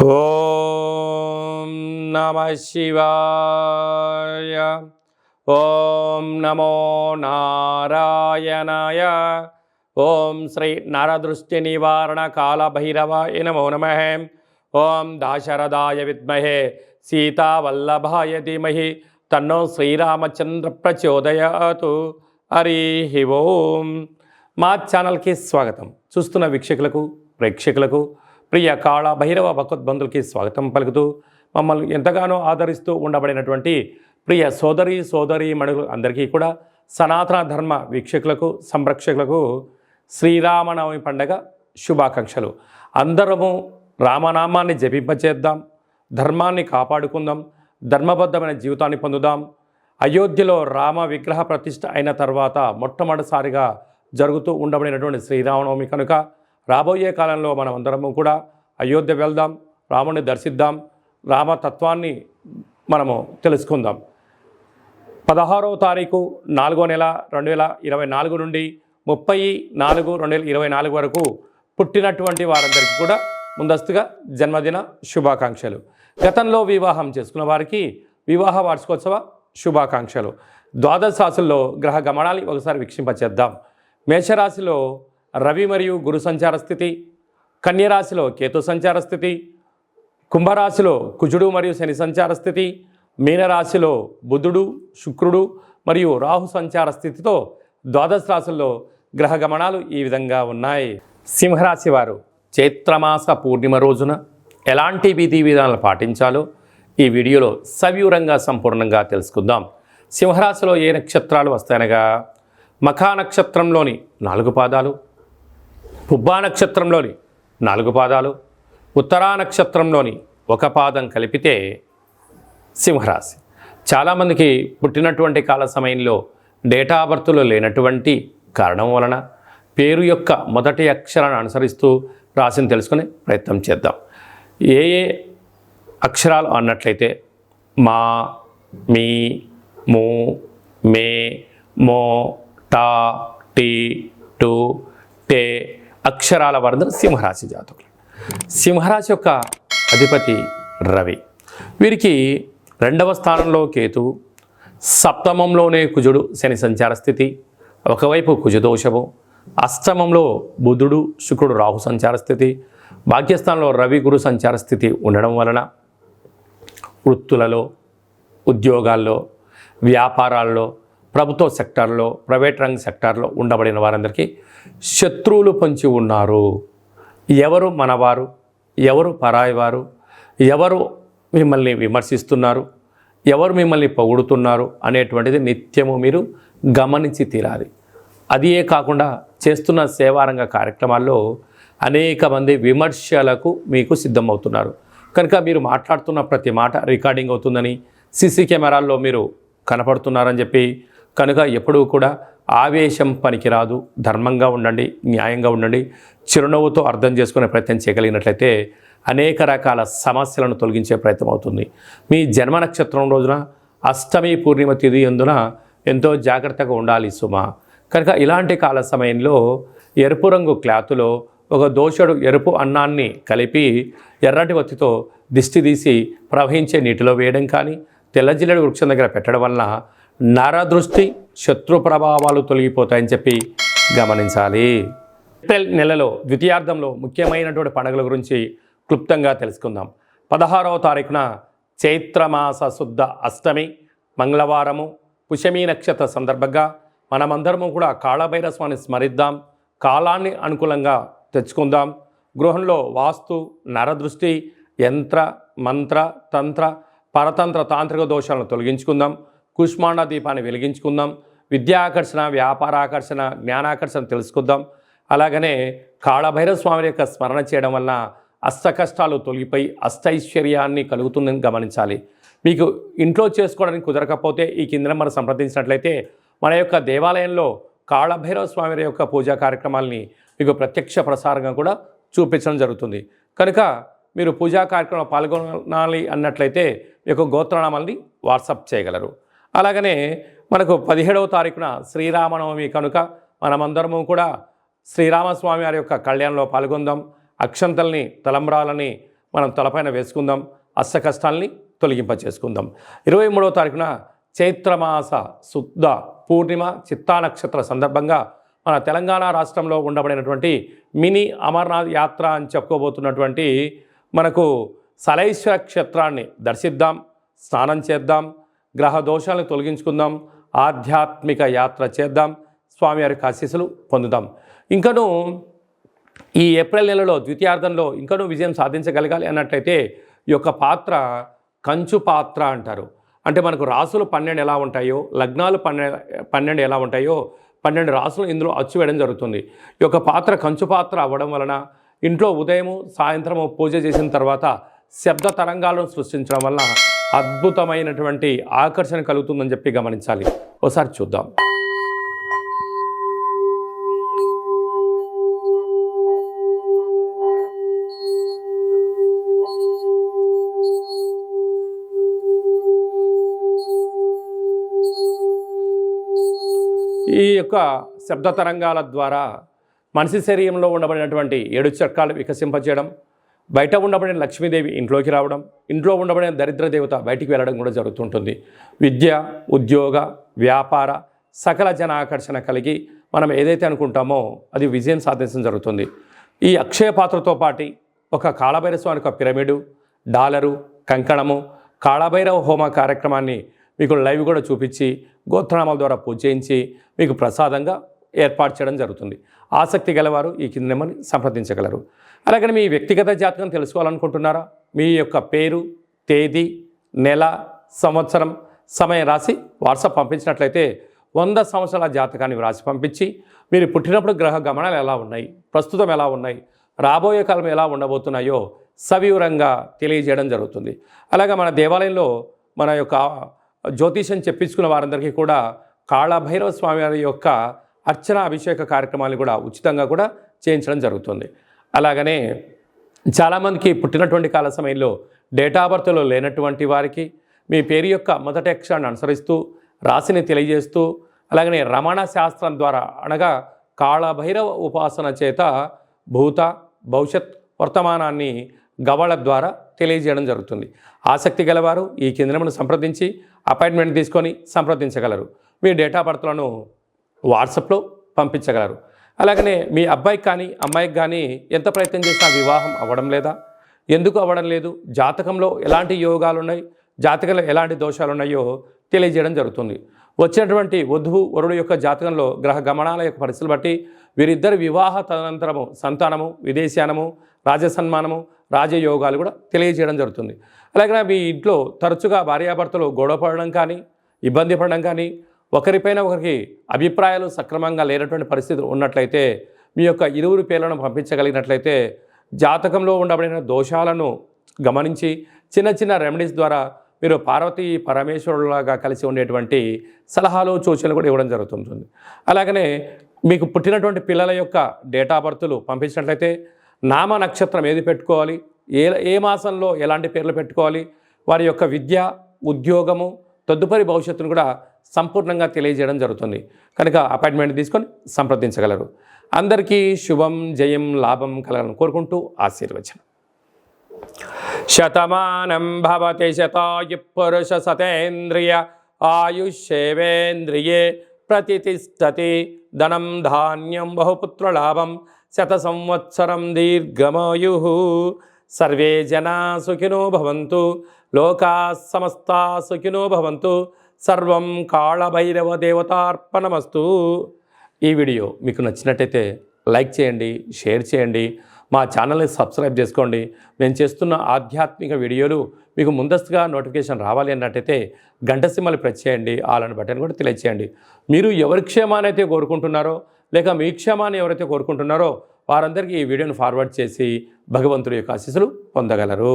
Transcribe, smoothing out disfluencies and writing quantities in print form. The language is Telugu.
ఓం నమ శివాయ. ఓం నమో నారాయణాయ. ఓం శ్రీ నరదృష్టి నివారణ కాళభైరవాయ నమో నమః. ఓం దాశరథాయ విద్మహే సీతావల్లభాయ ధీమహి తన్నో శ్రీరామచంద్ర ప్రచోదయాతు. హరి ఓం. మా ఛానల్కి స్వాగతం. చూస్తున్న వీక్షకులకు ప్రేక్షకులకు ప్రియ కాళభైరవ భగవద్బంధులకి స్వాగతం పలుకుతూ మమ్మల్ని ఎంతగానో ఆదరిస్తూ ఉండబడినటువంటి ప్రియ సోదరీ మణులు అందరికీ కూడా సనాతన ధర్మ వీక్షకులకు సంరక్షకులకు శ్రీరామనవమి పండగ శుభాకాంక్షలు. అందరము రామనామాన్ని జపింపచేద్దాం, ధర్మాన్ని కాపాడుకుందాం, ధర్మబద్ధమైన జీవితాన్ని పొందుదాం. అయోధ్యలో రామ విగ్రహ ప్రతిష్ఠ అయిన తర్వాత మొట్టమొదటిసారిగా జరుగుతూ ఉండబడినటువంటి శ్రీరామనవమి కనుక రాబోయే కాలంలో మనం అందరము కూడా అయోధ్య వెళ్దాం, రాముని దర్శిద్దాం, రామతత్వాన్ని మనము తెలుసుకుందాం. 16వ తారీఖు 4వ నెల 2024 నుండి 30/4/2024 వరకు పుట్టినటువంటి వారందరికీ కూడా ముందస్తుగా జన్మదిన శుభాకాంక్షలు. గతంలో వివాహం చేసుకున్న వారికి వివాహ వార్షికోత్సవ శుభాకాంక్షలు. ద్వాదశ రాశుల్లో గ్రహ గమనాన్ని ఒకసారి వీక్షింపచేద్దాం. మేషరాశిలో రవి మరియు గురు సంచార స్థితి, కన్యరాశిలో కేతు సంచార స్థితి, కుంభరాశిలో కుజుడు మరియు శని సంచార స్థితి, మీనరాశిలో బుధుడు శుక్రుడు మరియు రాహు సంచార స్థితితో ద్వాదశ రాశుల్లో గ్రహ గమనాలు ఈ విధంగా ఉన్నాయి. సింహరాశి వారు చైత్రమాస పూర్ణిమ రోజున ఎలాంటి విధి విధానాలు పాటించాలో ఈ వీడియోలో సవివరంగా సంపూర్ణంగా తెలుసుకుందాం. సింహరాశిలో ఏ నక్షత్రాలు వస్తాయనగా మఖా నక్షత్రంలోని 4 పాదాలు, పుబ్బా నక్షత్రంలోని 4 పాదాలు, ఉత్తరా నక్షత్రంలోని 1 పాదం కలిపితే సింహరాశి. చాలామందికి పుట్టినటువంటి కాల సమయంలో డేటా బర్త్లో లేనటువంటి కారణం వలన పేరు యొక్క మొదటి అక్షరాన్ని అనుసరిస్తూ రాశిని తెలుసుకునే ప్రయత్నం చేద్దాం. ఏ అక్షరాలు అన్నట్లయితే మా, మీ, ము, మే, మో, టా, టీ, టు, టే అక్షరాల వారందరూ సింహరాశి జాతకులు. సింహరాశి యొక్క అధిపతి రవి. వీరికి 2వ స్థానంలో కేతు, సప్తమంలోనే కుజుడు శని సంచార స్థితి, ఒకవైపు కుజదోషము, అష్టమంలో బుధుడు శుక్రుడు రాహు సంచార స్థితి, భాగ్యస్థానంలో రవి గురు సంచార స్థితి ఉండడం వలన వృత్తులలో, ఉద్యోగాల్లో, వ్యాపారాల్లో, ప్రభుత్వ సెక్టార్లో, ప్రైవేట్ రంగ సెక్టార్లో ఉండబడిన వారందరికీ శత్రువులు పొంచి ఉన్నారు. ఎవరు మనవారు, ఎవరు పరాయివారు, ఎవరు మిమ్మల్ని విమర్శిస్తున్నారు, ఎవరు మిమ్మల్ని పొగుడుతున్నారు అనేటువంటిది నిత్యము మీరు గమనించి తీరాలి. అదియే కాకుండా చేస్తున్న సేవారంగ కార్యక్రమాల్లో అనేక మంది విమర్శలకు మీకు సిద్ధమవుతున్నారు. కనుక మీరు మాట్లాడుతున్న ప్రతి మాట రికార్డింగ్ అవుతుందని, సీసీ కెమెరాల్లో మీరు కనపడుతున్నారని చెప్పి కనుక ఎప్పుడూ కూడా ఆవేశం పనికిరాదు. ధర్మంగా ఉండండి, న్యాయంగా ఉండండి, చిరునవ్వుతో అర్థం చేసుకునే ప్రయత్నం చేయగలిగినట్లయితే అనేక రకాల సమస్యలను తొలగించే ప్రయత్నం అవుతుంది. మీ జన్మ నక్షత్రం రోజున అష్టమి పూర్ణిమ తిథి అందున ఎంతో జాగ్రత్తగా ఉండాలి సుమా. కనుక ఇలాంటి కాల సమయంలో ఎరుపు రంగు క్లాతులో ఒక దోషుడు ఎరుపు అన్నాన్ని కలిపి ఎర్రటి ఒత్తితో దిష్టి తీసి ప్రవహించే నీటిలో వేయడం కానీ, తెల్లజిల్లెడు వృక్షం దగ్గర పెట్టడం వలన నరదృష్టి శత్రు ప్రభావాలు తొలగిపోతాయని చెప్పి గమనించాలి. ఏప్రిల్ నెలలో ద్వితీయార్థంలో ముఖ్యమైనటువంటి పండుగల గురించి క్లుప్తంగా తెలుసుకుందాం. 16వ తారీఖున చైత్రమాస శుద్ధ అష్టమి మంగళవారము, పుష్యమీ నక్షత్ర సందర్భంగా మనమందరము కూడా కాళభైరవ స్వామిని స్మరిద్దాం, కాలాన్ని అనుకూలంగా తెచ్చుకుందాం. గృహంలో వాస్తు, నరదృష్టి, యంత్ర మంత్ర తంత్ర పరతంత్ర తాంత్రిక దోషాలను తొలగించుకుందాం. కుష్మాండ దీపాన్ని వెలిగించుకుందాం. విద్యాకర్షణ, వ్యాపారాకర్షణ, జ్ఞానాకర్షణ తెలుసుకుందాం. అలాగనే కాళభైరవ స్వామి యొక్క స్మరణ చేయడం వలన అష్ట కష్టాలు తొలగిపోయి అష్టైశ్వర్యాన్ని కలుగుతుందని గమనించాలి. మీకు ఇంట్లో చేసుకోవడానికి కుదరకపోతే ఈ కింద మనం సంప్రదించినట్లయితే మన యొక్క దేవాలయంలో కాళభైరవ స్వామి యొక్క పూజా కార్యక్రమాలని మీకు ప్రత్యక్ష ప్రసారంగా కూడా చూపించడం జరుగుతుంది. కనుక మీరు పూజా కార్యక్రమంలో పాల్గొనాలి అన్నట్లయితే మీ యొక్క గోత్రనామాల్ని వాట్సాప్ చేయగలరు. అలాగనే మనకు 17వ తారీఖున శ్రీరామనవమి కనుక మనమందరము కూడా శ్రీరామస్వామి వారి యొక్క కళ్యాణంలో పాల్గొందాం. అక్షంతల్ని, తలంబ్రాలని మనం తలపైన వేసుకుందాం, అష్ట కష్టాల్ని తొలగింప చేసుకుందాం. 23వ తారీఖున చైత్రమాస శుద్ధ పూర్ణిమ చిత్తా నక్షత్ర సందర్భంగా మన తెలంగాణ రాష్ట్రంలో ఉండబడినటువంటి మినీ అమర్నాథ్ యాత్ర అని చెప్పుకోబోతున్నటువంటి మనకు సలైశ్వర క్షేత్రాన్ని దర్శిద్దాం, స్నానం చేద్దాం, గ్రహ దోషాలను తొలగించుకుందాం, ఆధ్యాత్మిక యాత్ర చేద్దాం, స్వామివారికి ఆశీస్సులు పొందుదాం. ఇంకనూ ఈ ఏప్రిల్ నెలలో ద్వితీయార్థంలో ఇంకనూ విజయం సాధించగలగాలి అన్నట్లయితే ఈ యొక్క పాత్ర కంచు పాత్ర అంటారు. అంటే మనకు రాసులు 12 ఎలా ఉంటాయో, లగ్నాలు 12 ఎలా ఉంటాయో 12 రాసులు ఇందులో అచ్చు వేయడం జరుగుతుంది. ఈ యొక్క పాత్ర కంచు పాత్ర అవ్వడం వలన ఇంట్లో ఉదయము సాయంత్రము పూజ చేసిన తర్వాత శబ్ద తరంగాలను సృష్టించడం వలన అద్భుతమైనటువంటి ఆకర్షణ కలుగుతుందని చెప్పి గమనించాలి. ఒకసారి చూద్దాం. ఈ యొక్క శబ్ద తరంగాల ద్వారా మనిషి శరీరంలో ఉండబడినటువంటి 7 చక్రాలు వికసింపచేయడం, బయట ఉండబడిన లక్ష్మీదేవి ఇంట్లోకి రావడం, ఇంట్లో ఉండబడిన దరిద్ర దేవత బయటికి వెళ్ళడం కూడా జరుగుతుంటుంది. విద్య, ఉద్యోగ, వ్యాపార సకల జన ఆకర్షణ కలిగి మనం ఏదైతే అనుకుంటామో అది విజయం సాధించడం జరుగుతుంది. ఈ అక్షయ పాత్రతో పాటు ఒక కాళభైరవ స్వామి యొక్క పిరమిడు, డాలరు, కంకణము, కాళభైరవ హోమ కార్యక్రమాన్ని మీకు లైవ్ కూడా చూపించి గోత్రనామాల ద్వారా పూజ చేయించి మీకు ప్రసాదంగా ఏర్పాటు చేయడం జరుగుతుంది. ఆసక్తి గలవారు ఈ కింద నెంబర్ని సంప్రదించగలరు. అలాగే మీ వ్యక్తిగత జాతకం తెలుసుకోవాలనుకుంటున్నారా? మీ యొక్క పేరు, తేదీ, నెల, సంవత్సరం, సమయం రాసి వాట్సాప్ పంపించినట్లయితే 100 సంవత్సరాల జాతకాన్ని వ్రాసి పంపించి మీరు పుట్టినప్పుడు గ్రహ గమనాలు ఎలా ఉన్నాయి, ప్రస్తుతం ఎలా ఉన్నాయి, రాబోయే కాలం ఎలా ఉండబోతున్నాయో సవివరంగా తెలియజేయడం జరుగుతుంది. అలాగే మన దేవాలయంలో మన యొక్క జ్యోతిషం చెప్పించుకున్న వారందరికీ కూడా కాళభైరవ స్వామి వారి యొక్క అర్చన అభిషేక కార్యక్రమాలు కూడా ఉచితంగా కూడా చేయించడం జరుగుతుంది. అలాగనే చాలామందికి పుట్టినటువంటి కాల సమయంలో డేటా ఆఫ్ బర్త్లో లేనటువంటి వారికి మీ పేరు యొక్క మొదటి అక్షరాన్ని అనుసరిస్తూ రాశిని తెలియజేస్తూ అలాగనే రమణ శాస్త్రం ద్వారా అనగా కాళభైరవ ఉపాసన చేత భూత భవిష్యత్ వర్తమానాన్ని గవళ ద్వారా తెలియజేయడం జరుగుతుంది. ఆసక్తి గలవారు ఈ కేంద్రమును సంప్రదించి అపాయింట్మెంట్ తీసుకొని సంప్రదించగలరు. మీ డేటా బర్త్లను వాట్సాప్లో పంపించగలరు. అలాగనే మీ అబ్బాయికి కానీ అమ్మాయికి కానీ ఎంత ప్రయత్నం చేసినా వివాహం అవ్వడం లేదా, ఎందుకు అవ్వడం లేదు, జాతకంలో ఎలాంటి యోగాలు ఉన్నాయి, జాతకంలో ఎలాంటి దోషాలు ఉన్నాయో తెలియజేయడం జరుగుతుంది. వచ్చినటువంటి వధువు వరుడు యొక్క జాతకంలో గ్రహ గమనాల యొక్క పరిస్థితులు బట్టి వీరిద్దరి వివాహ తదనంతరము సంతానము, విదేశానము, రాజసన్మానము, రాజయోగాలు కూడా తెలియజేయడం జరుగుతుంది. అలాగే మీ ఇంట్లో తరచుగా భార్యాభర్తలు గొడవ పడడం కానీ, ఇబ్బంది పడడం కానీ, ఒకరిపైన ఒకరికి అభిప్రాయాలు సక్రమంగా లేనటువంటి పరిస్థితులు ఉన్నట్లయితే మీ యొక్క ఇరువురు పేర్లను పంపించగలిగినట్లయితే జాతకంలో ఉండబడిన దోషాలను గమనించి చిన్న చిన్న రెమెడీస్ ద్వారా మీరు పార్వతీ పరమేశ్వరులాగా కలిసి ఉండేటువంటి సలహాలు సూచనలు కూడా ఇవ్వడం జరుగుతుంటుంది. అలాగనే మీకు పుట్టినటువంటి పిల్లల యొక్క డేటా ఆఫ్ బర్త్లు పంపించినట్లయితే నామ నక్షత్రం ఏది పెట్టుకోవాలి, ఏ మాసంలో ఎలాంటి పేర్లు పెట్టుకోవాలి, వారి యొక్క విద్య, ఉద్యోగము, తదుపరి భవిష్యత్తును కూడా సంపూర్ణంగా తెలియజేయడం జరుగుతుంది. కనుక అపాయింట్మెంట్ తీసుకొని సంప్రదించగలరు. అందరికీ శుభం, జయం, లాభం కలగాలని కోరుకుంటూ ఆశీర్వచనం. శతమానం భవతి శతాయు పురుష సతేంద్రియ ఆయుష్యేవేంద్రియే ప్రతిష్టతి ధనం ధాన్యం బహుపుత్రలాభం శత సంవత్సరం దీర్ఘమాయు. సర్వే జనా సుఖినో భవంతు, లోకా సమస్తా సుఖినో భవంతు. సర్వం కాళభైరవ దేవతార్పణమస్తు. ఈ వీడియో మీకు నచ్చినట్టయితే లైక్ చేయండి, షేర్ చేయండి, మా ఛానల్ని సబ్స్క్రైబ్ చేసుకోండి. మేము చేస్తున్న ఆధ్యాత్మిక వీడియోలు మీకు ముందస్తుగా నోటిఫికేషన్ రావాలి అన్నట్టయితే గంట సింబల్ ప్రెస్ చేయండి, ఆల్ అని బటన్ కూడా తెలియచేయండి. మీరు ఎవరి క్షేమాన్ని అయితే కోరుకుంటున్నారో లేక మీ క్షేమాన్ని ఎవరైతే కోరుకుంటున్నారో వారందరికీ ఈ వీడియోను ఫార్వర్డ్ చేసి భగవంతుడి యొక్క ఆశీస్సులు పొందగలరు.